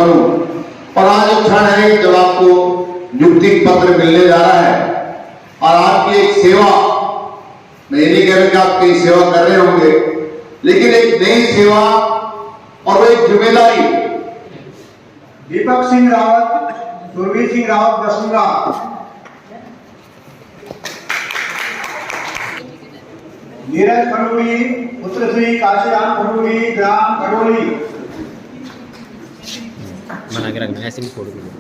करूं। और आज एक क्षण है जब आपको नियुक्ति पत्र मिलने जा रहा है और आपकी एक सेवा, मैं ये नहीं कह रहा कि आप कई सेवा कर रहे होंगे, लेकिन एक नई सेवा और वो एक जिम्मेदारी। दीपक सिंह रावत, सुरवीर सिंह रावत बसुंगा। नीरज खंडूरी, पुत्र श्री काशीराम खंडूरी, ग्राम खडोली। बना के रखना है, ऐसे नहीं फोड़ दूंगा।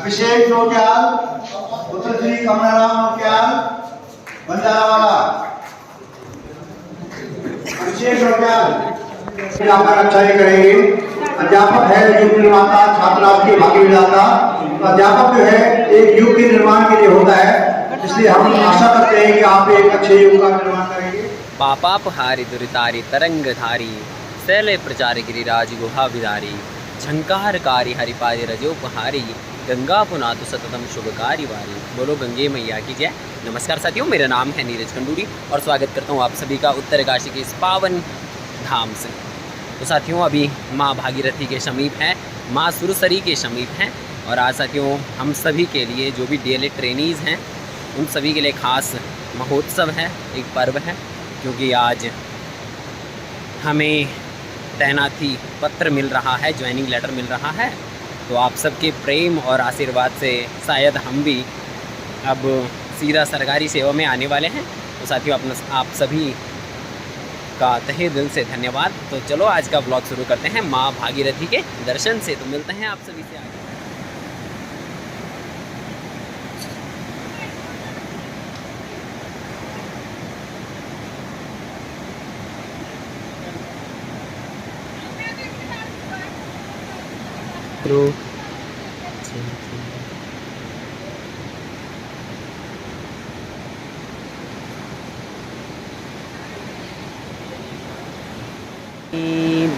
अभिषेक नोटियाल, पुत्र श्री कमलाराम नोटियाल, बंजारावाला। अभिषेक नोटियाल जाकर अच्छाई करेंगे। अध्यापक है युग निर्माता, छात्रा की भाग्य विधाता। अध्यापक जो है एक युग के निर्माण के लिए होता है, इसलिए हम आशा करते हैं कि आप एक अच्छे युग का निर्माण करेंगे। पापापहारी दुरितारी तरंगधारी, शैले प्रचार गिरिराज गुहा विदारी, झंकारकारी हरिपादि रजोपहारी, गंगा पुनातु सततम शुभकारी वारी। बोलो गंगे मैया की जय। नमस्कार साथियों, मेरा नाम है नीरज खंडूरी और स्वागत करता हूँ आप सभी का उत्तरकाशी के इस पावन धाम से। तो साथियों, अभी माँ भागीरथी के समीप हैं, माँ सुरसरी के समीप हैं और आज साथियों हम सभी के लिए जो भी डीएलएड ट्रेनीज़ हैं उन सभी के लिए खास महोत्सव है, एक पर्व है, क्योंकि आज हमें तैनाती पत्र मिल रहा है, ज्वाइनिंग लेटर मिल रहा है। तो आप सबके प्रेम और आशीर्वाद से शायद हम भी अब सीधा सरकारी सेवा में आने वाले हैं। तो साथियों आप सभी का तहे दिल से धन्यवाद। तो चलो आज का ब्लॉग शुरू करते हैं माँ भागीरथी के दर्शन से। तो मिलते हैं आप सभी से आगे।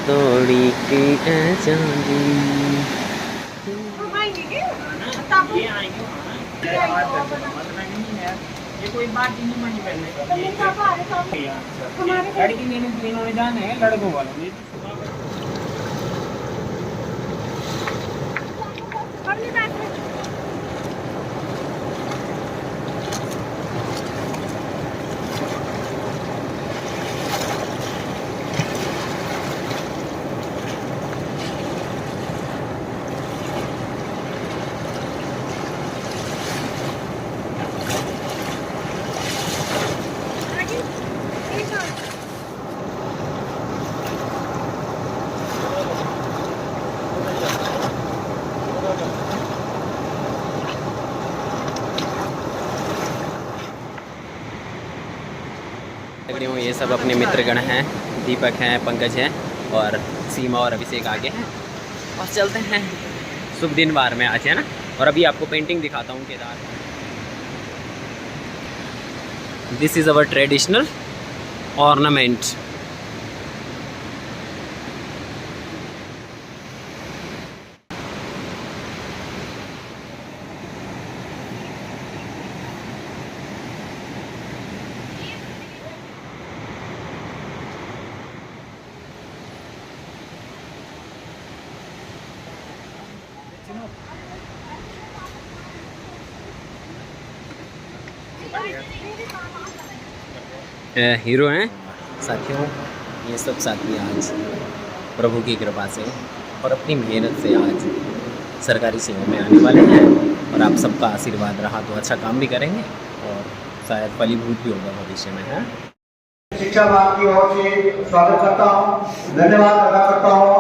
दौड़ी के आजादी ये कोई बात ही नहीं मानी पहले। लड़की इन्होंने जाने हैं लड़कों वालों ने। ये सब अपने मित्रगण हैं, दीपक हैं, पंकज हैं और सीमा और अभिषेक आगे हैं। और चलते हैं शुभ दिन वार में आज, है ना। और अभी आपको पेंटिंग दिखाता हूँ Kedar. This is our traditional ornament. Hero हैं साथियों ये सब साथी आज प्रभु की कृपा से और अपनी मेहनत से आज सरकारी सेवा में आने वाले हैं। और आप सबका आशीर्वाद रहा तो अच्छा काम भी करेंगे और शायद फलीभूत भी होगा भविष्य में, है। शिक्षा विभाग की ओर से स्वागत करता हूँ, धन्यवाद अदा करता हूँ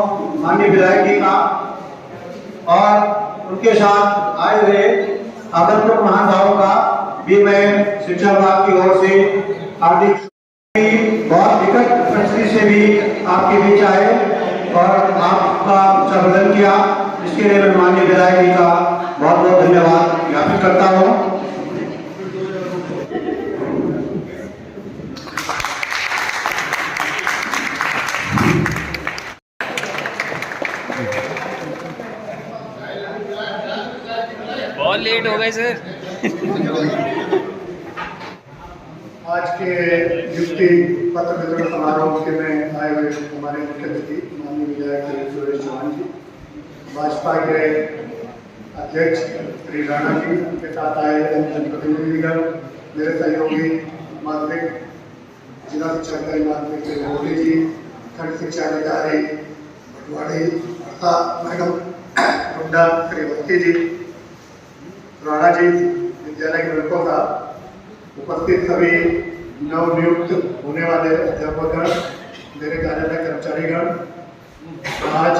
माननीय विधायक जी का और उनके साथ आए हुए आदरणीय महानुभावों का भी मैं शिक्षा विभाग की ओर से हार्दिक बहुत निकट परिस्थिति से भी आपके बीच आए और आपका संबोधन किया, इसके लिए मैं माननीय विधायक जी का बहुत बहुत धन्यवाद ज्ञापित करता हूँ। बहुत लेट हो गए सर। आज के नियुक्ति पत्र वितरण समारोह के में आए हुए हमारे मुख्य अतिथि माननीय विधायक श्री सुरेश चौहान जी, भाजपा के अध्यक्ष श्री राणा जी, उनके साथ आए जनप्रतिनिधिगण, मेरे सहयोगी माध्यमिक जिला शिक्षा अधिकारी माध्यमिक श्री मोदी जी, खंड शिक्षा अधिकारी भटवाड़ी अर्थात मैडम मुंडा श्री वस्ती जी, राणा जी, विद्यालय के लड़कों का, उपस्थित सभी नवनियुक्त होने वाले अध्यापकगण, मेरे कार्यालय कर्मचारीगण, आज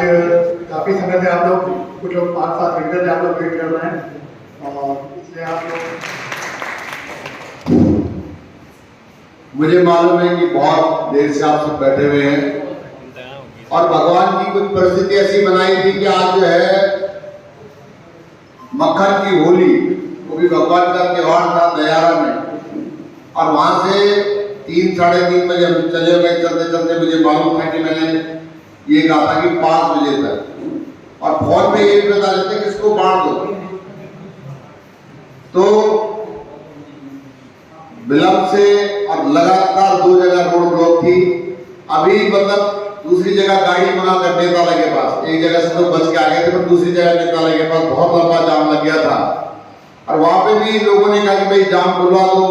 काफी समय से आप लोग, कुछ लोग 5-7 घंटे से आप लोग वेट कर रहे हैं और इसलिए आप लोग, मुझे मालूम है कि बहुत देर से आप सब बैठे हुए हैं और भगवान की कुछ परिस्थिति ऐसी बनाई थी कि आज जो है मक्खन की होली, वो भी भगवान का त्योहार था दयारा में, और वहां से 3-3:30 बजे हम चले गए। चलते चलते मुझे मालूम था कि मैंने ये कहा था कि 5 बजे तक, और फोन पे ये भी बता देते कि इसको बांट दो, तो विलंब से और लगातार 2 जगह रोड ब्लॉक थी। अभी मतलब दूसरी जगह गाड़ी मंगा कर नेतालय के पास, एक जगह से तो बच के आ गए थे, पर दूसरी जगह नेतालय के पास बहुत लंबा जाम लग गया था, और वहां पे भी लोगों ने कहा कि भाई जाम खुलवा दो।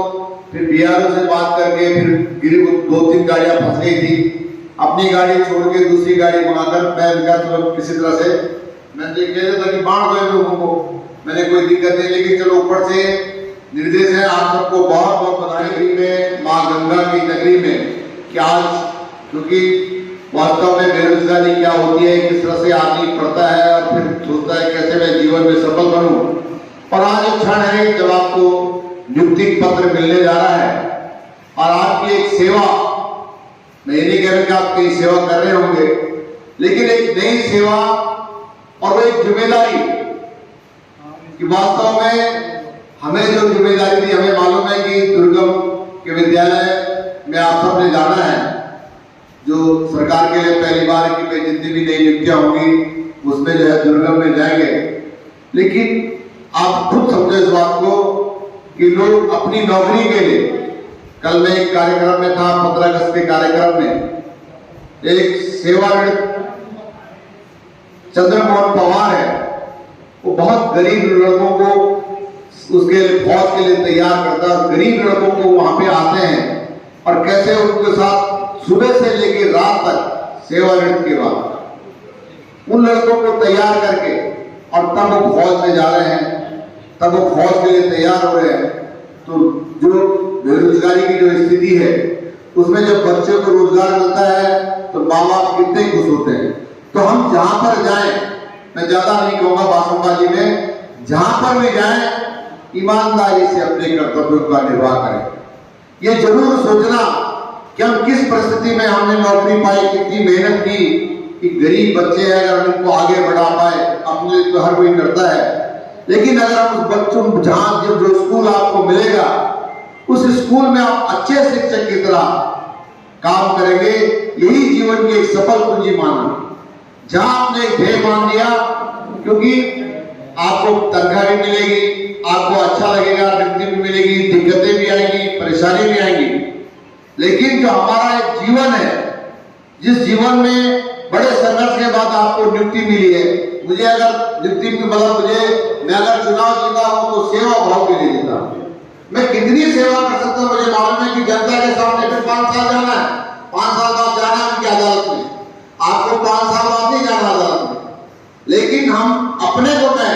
फिर बीआरओ से बात करके फिर गिरी 2-3 गाड़ियां फंस गई थी, अपनी गाड़ी छोड़ के दूसरी गाड़ी मंगाकर मैं उनका चलो किसी तरह से मैंने कह दिया था कि बांट दो लोगों को, मैंने कोई दिक्कत नहीं, लेकिन चलो ऊपर से निर्देश है। आप सबको बहुत बहुत बधाई में माँ गंगा की नगरी में कि आज, क्योंकि वास्तव में बेरोजगारी क्या होती है, किस तरह से आदमी पढ़ता है और फिर सोचता है कैसे मैं जीवन में सफल बनूं, और आज एक क्षण है जब आपको नियुक्ति पत्र मिलने जा रहा है और आपकी एक सेवा, मैं ये नहीं कह रहा कि आप कई सेवा कर रहे होंगे, लेकिन एक नई सेवा और वो एक जिम्मेदारी कि वास्तव में हमें जो जिम्मेदारी थी, हमें मालूम है कि दुर्गम के विद्यालय में आप सबने जाना है, जो सरकार के लिए पहली बार है कि जितनी भी नई नियुक्तियां होंगी उसमें जो है दुर्गम में जाएंगे, लेकिन आप खुद समझो इस बात को कि लोग अपनी नौकरी के लिए, कल मैं एक कार्यक्रम में था 15 अगस्त के कार्यक्रम में, एक सेवानिवृत्त चंद्रमोहन पवार है, वो बहुत गरीब लड़कों को उसके लिए फौज के लिए तैयार करता है, और गरीब लड़कों को वहां पे आते हैं और कैसे उनके साथ सुबह से लेकर रात तक सेवानिवृत्त के बाद उन लड़कों को तैयार करके और तब वो फौज में जा रहे हैं, तब वो फौज के लिए तैयार हो रहे हैं। तो जो बेरोजगारी की जो स्थिति है उसमें जब बच्चों को रोजगार मिलता है तो माँ बाप कितने खुश होते हैं। तो हम जहां पर जाएं, मैं ज्यादा नहीं कहूंगा भाषणबाजी में, जहां पर भी जाएं ईमानदारी से अपने कर्तव्यों का निर्वाह करें। ये जरूर सोचना कि हम किस परिस्थिति में हमने नौकरी पाई, कितनी मेहनत की, कि गरीब बच्चे हैं अगर उनको आगे बढ़ा पाए, अपने लिए तो हर कोई करता है, लेकिन अगर हम उस बच्चों जहां जो स्कूल आपको मिलेगा उस स्कूल में आप अच्छे शिक्षक की तरह काम करेंगे, यही जीवन की एक सफल पूंजी मानना। जहां आपने एक ध्येय मान लिया, क्योंकि आपको तनख्वाह भी मिलेगी, आपको अच्छा लगेगा, नियुक्ति भी मिलेगी, दिक्कतें भी आएंगी, परेशानी भी आएंगी, लेकिन जो हमारा एक जीवन है, जिस जीवन में बड़े संघर्ष के बाद आपको नियुक्ति मिली है, मुझे अगर नियुक्ति की मतलब मैं अगर चुनाव जीता हूं तो सेवा भाव के लिए जीता हूं। मैं कितनी सेवा कर सकता हूं, मुझे मालूम है कि जनता के सामने फिर 5 साल जाना है, 5 साल बाद जाना है उनकी अदालत में, आपको 5 साल बाद नहीं जाना अदालत में, लेकिन हम अपने को, मैं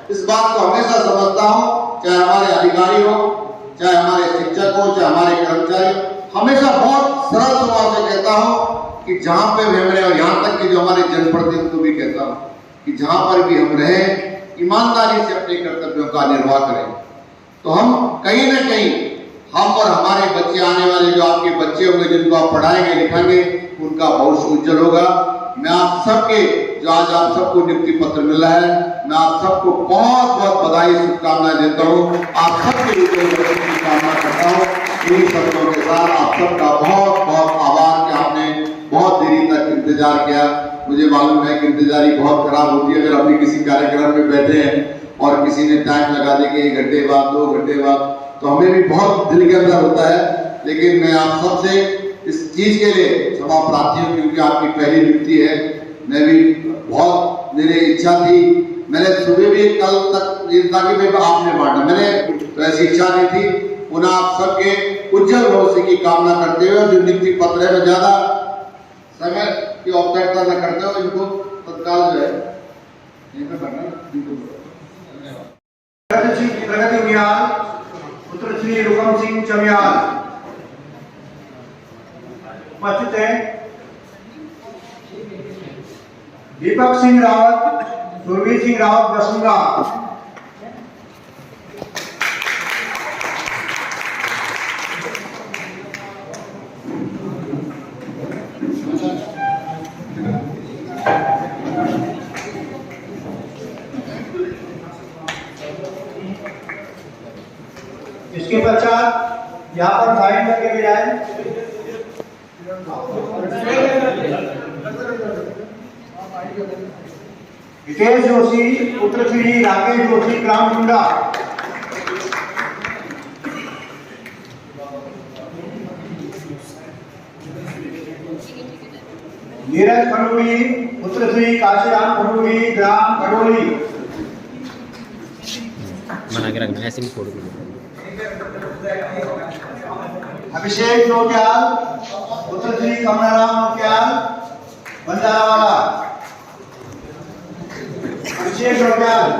इस बात को हमेशा समझता हूं, चाहे हमारे अधिकारी हो, चाहे हमारे शिक्षक हो, चाहे हमारे कर्मचारी, हमेशा बहुत सरल स्वभाव से कहता हूं कि जहां पे भी हम रहे, और यहाँ तक कि जो हमारे जनप्रतिनिधि को भी कहता हूं कि जहां पर भी हम रहें ईमानदारी से अपने कर्तव्यों का निर्वाह करें, तो हम कहीं ना कहीं, हम और हमारे बच्चे, आने वाले जो आपके बच्चे होंगे जिनको आप पढ़ाएंगे लिखाएंगे, उनका भविष्य उज्जवल होगा। मैं आप सबके, जो आज आप सबको नियुक्ति पत्र मिला है, मैं आप सबको बहुत बहुत बधाई, शुभकामनाएं देता हूँ। आप सबके लिए कामना करता हूँ। इन शब्दों के साथ आप सबका बहुत बहुत आभार कि आपने बहुत देरी तक इंतजार किया। मुझे मालूम है कि इंतजारी बहुत खराब होती है, अगर अपने किसी कार्यक्रम में बैठे हैं और किसी ने टाइम लगा दे कि 1 घंटे बाद, 2 घंटे बाद, तो हमें भी बहुत दिल के अंदर होता है। लेकिन मैं आप सबसे इस चीज के लिए क्षमा प्रार्थी हूँ, क्योंकि आपकी पहली नियुक्ति है मैं भी बहुत मेरी इच्छा थी, मैंने सुबह भी कल तक ताकि मैं आपने बांटा, मैंने तो ऐसी इच्छा नहीं थी। पुनः आप सबके उज्जवल भविष्य की कामना करते हुए जो नियुक्ति पत्र है ज्यादा समय की औपचारिकता न करते हो, इनको तत्काल जो है यहीं पे करना। प्रगति उनियाल, पुत्र श्री रुकम सिंह चमियाल उपस्थित है। दीपक सिंह रावत, सुरवीर सिंह रावत बसुंगा। इसके पश्चात यहाँ पर साइन करके भी आए। विकेश जोशी, पुत्र श्री राकेश जोशी, ग्राम कुंडा। नीरज खंडूरी, पुत्र श्री काशीराम खंडूरी, ग्राम खडोली। बना के रखना ऐसे नहीं फोड़ दूंगा। अभिषेक नोटियाल, पुत्र श्री कमलाराम नोटियाल, बंजारावाला। अभिषेक नोटियाल।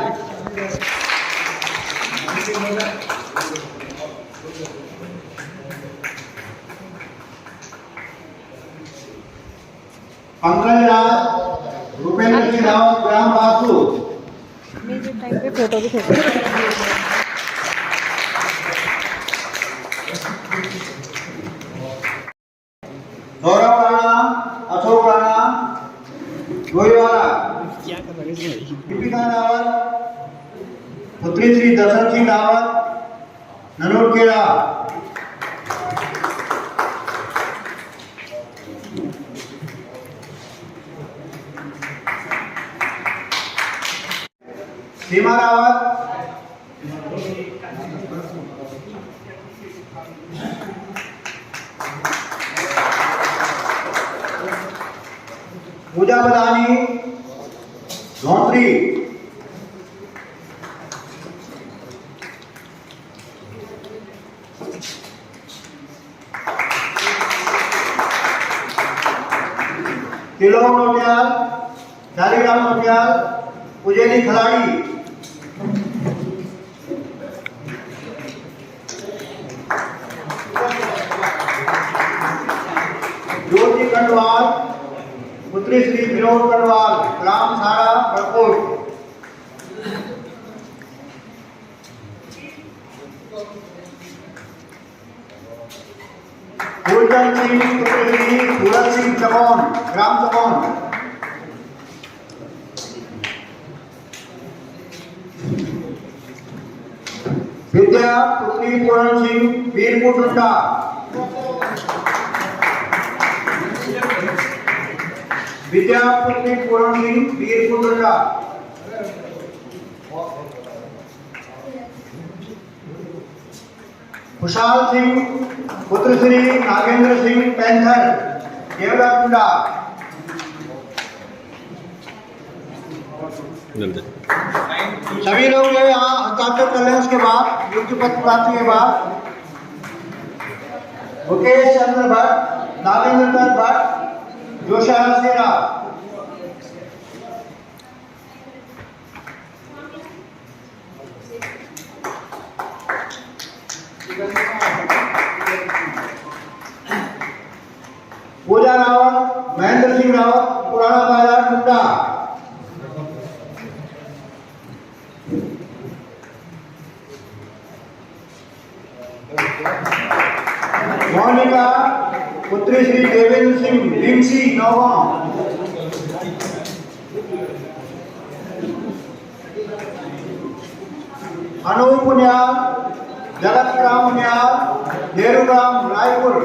पंकज राज, भूपेंद्र सिंह रावत, ग्राम बासु। टाइम पे फोटो भी खींचो। गौरव राणा, अशोक राणा, गोईवाला। दीपिका रावत, पुत्री श्री दशरथ सिंह रावत, ननोरखेड़ा। सीमा रावत, पूजा बदानी, धौंतरी। तिलोक नोटियाल, शालीग्राम नोटियाल, उज्जैनी खिलाड़ी। ज्योति कंडवाल, पुत्री श्री विनोद कंडवाल, ग्राम सारा, बड़कोट। फूलचंद सिंह, पुत्र श्री सूरज सिंह चमौन, ग्राम चमौन। विद्या, पुत्री पूर्ण सिंह, वीरपुर टुंडा। विद्या, पुत्री पूर्ण सिंह, वीरपुर टुंडा। खुशहाल सिंह, पुत्र श्री नागेंद्र सिंह, पैंथर, केवड़ा टुंडा। सभी लोग जो यहाँ हस्ताक्षर कर लें, उसके बाद नियुक्ति पत्र प्राप्ति के बाद मुकेश चंद्र भट्ट, नागेंद्र दत्त भट्ट, जोशाला सेरा। पूजा रावत, महेंद्र सिंह रावत, पुराना बाजार टुंडा। मोनिका, पुत्री श्री देवेंद्र सिंह, लिंगसी, नौगांव। अनूप उनियाल, जगत राम उनियाल, नेहरूग्राम, रायपुर।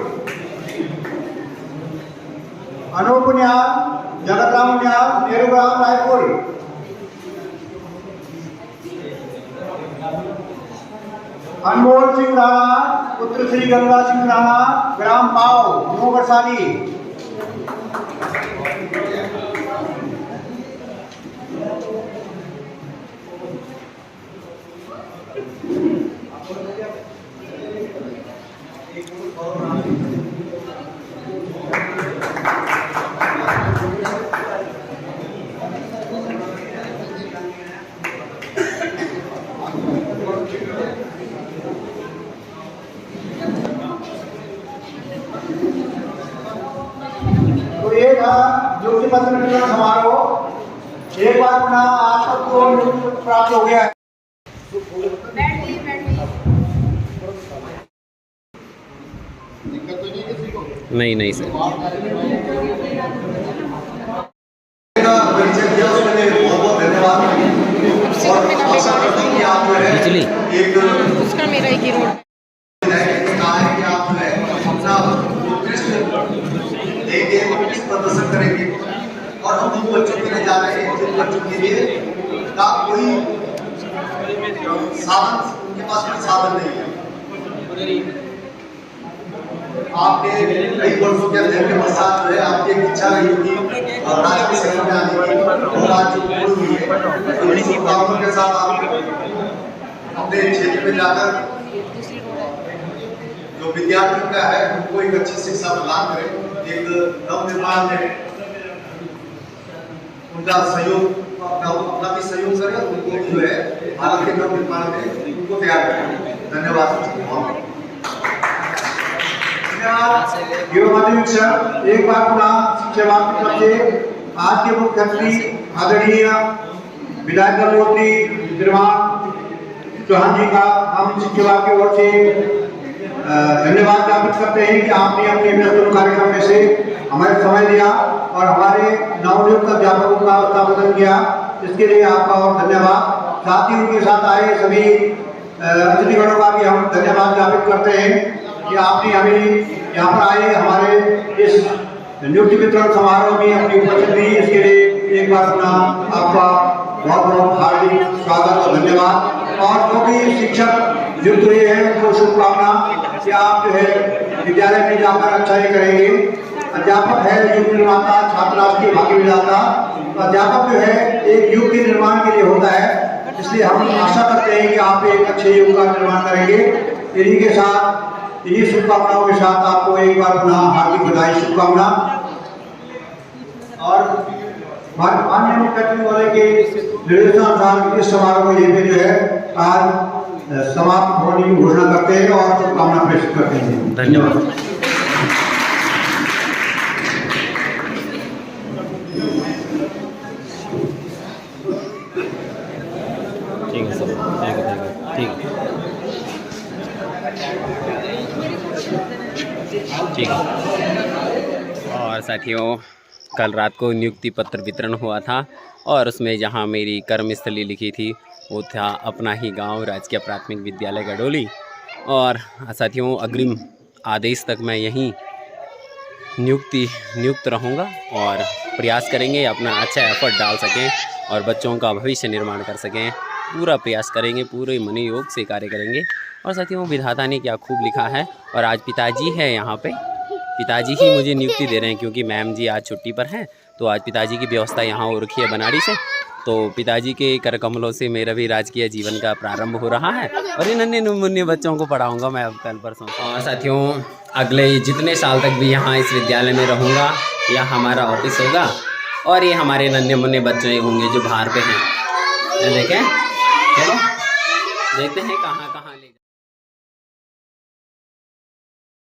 अनूप उनियाल, जगत राम उनियाल, नेहरूग्राम, रायपुर। अनमोल सिंह राणा, पुत्र श्री गंगा सिंह राणा, ग्राम पाव, न्यू बरसाली। एक बार पुनः आज तक को नियुक्ति प्राप्त हो गया है। नहीं सर। परिचय दिया उसके लिए बहुत बहुत धन्यवाद और आशा करता हूँ कि आप जो है बिजली एक उसका मेरा एक ही रोड कहा है कि आप जो है अपना उत्कृष्ट देंगे उत्कृष्ट प्रदर्शन करेंगे और हम उन बच्चों के लिए जा रहे हैं जिन बच्चों के लिए का कोई साधन उनके पास कोई साधन नहीं है। आपके कई वर्षों के अध्ययन के पश्चात जो है आपकी एक इच्छा रही होगी और राजनीतिक सेवा में आने की और आज जो पूरी हुई है तो इन्हीं शुभकामनाओं के साथ आप अपने क्षेत्र में जाकर जो विद्यार्थियों का है उनको एक अच्छी शिक्षा प्रदान करें, एक नव निर्माण में उनका सहयोग अपना भी सहयोग करें, उनको जो है भारत के नव निर्माण में उनको तैयार करें। धन्यवाद। गृह माध्यमिक सर एक बार पुनः शिक्षा विभाग से आज के मुख्यमंत्री आदरणीय विधायक दलमोत्री निर्माण चौहान जी का हम शिक्षा विभाग की ओर से धन्यवाद ज्ञापित करते हैं कि आपने अपने व्यस्त कार्यक्रम में से हमें समय दिया और हमारे नवनियुक्त अध्यापकों का अवतारण किया, इसके लिए आपका और धन्यवाद। साथ ही उनके साथ आए सभी अतिथिगणों का भी हम धन्यवाद ज्ञापित करते हैं कि आपने हमें यहाँ पर आए हमारे इस नियुक्ति वितरण समारोह में अपनी उपस्थिति दी, इसके लिए एक बार पुनः आपका बहुत बहुत हार्दिक स्वागत और धन्यवाद। और जो भी शिक्षक नियुक्त हुए हैं उनको शुभकामना कि आप जो है विद्यालय में जाकर अच्छा ही करेंगे। अध्यापक है युग निर्माता, छात्र राष्ट्र के भाग्य विधाता। तो अध्यापक जो है एक युग के निर्माण के लिए होता है, इसलिए हम आशा करते हैं कि आप एक अच्छे युग का निर्माण करेंगे। इन्हीं के साथ इन्हीं शुभकामनाओं के साथ आपको एक बार पुनः हार्दिक बधाई शुभकामना। और माननीय मुख्यमंत्री महोदय के निर्देशानुसार इस समारोह को यहीं पे जो है आज समाप्त होने की घोषणा करते हैं और शुभकामना प्रेषित करते हैं। धन्यवाद। ठीक है सर, ठीक है। और साथियों, कल रात को नियुक्ति पत्र वितरण हुआ था और उसमें जहां मेरी कर्मस्थली लिखी थी वो था अपना ही गांव राजकीय प्राथमिक विद्यालय गडोली। और साथियों, अग्रिम आदेश तक मैं यहीं नियुक्त रहूँगा और प्रयास करेंगे अपना अच्छा एफर्ट डाल सकें और बच्चों का भविष्य निर्माण कर सकें। पूरा प्रयास करेंगे, पूरे मनोयोग से कार्य करेंगे। और साथियों, विधाता ने क्या खूब लिखा है। और आज पिताजी है यहाँ पे, पिताजी ही मुझे नियुक्ति दे रहे हैं क्योंकि मैम जी आज छुट्टी पर हैं। तो आज पिताजी की व्यवस्था यहाँ हो रखी है बनारस से। तो पिताजी के कर कमलों से मेरा भी राजकीय जीवन का प्रारंभ हो रहा है और इन नन्हे मुन्ने बच्चों को पढ़ाऊँगा मैं अब कल परसों। और साथियों, अगले जितने साल तक भी यहाँ इस विद्यालय में रहूँगा, यह हमारा ऑफिस होगा और ये हमारे नन्हे मुन्ने बच्चे होंगे जो बाहर पे हैं। देखें, चलो देखते हैं कहाँ कहाँ ले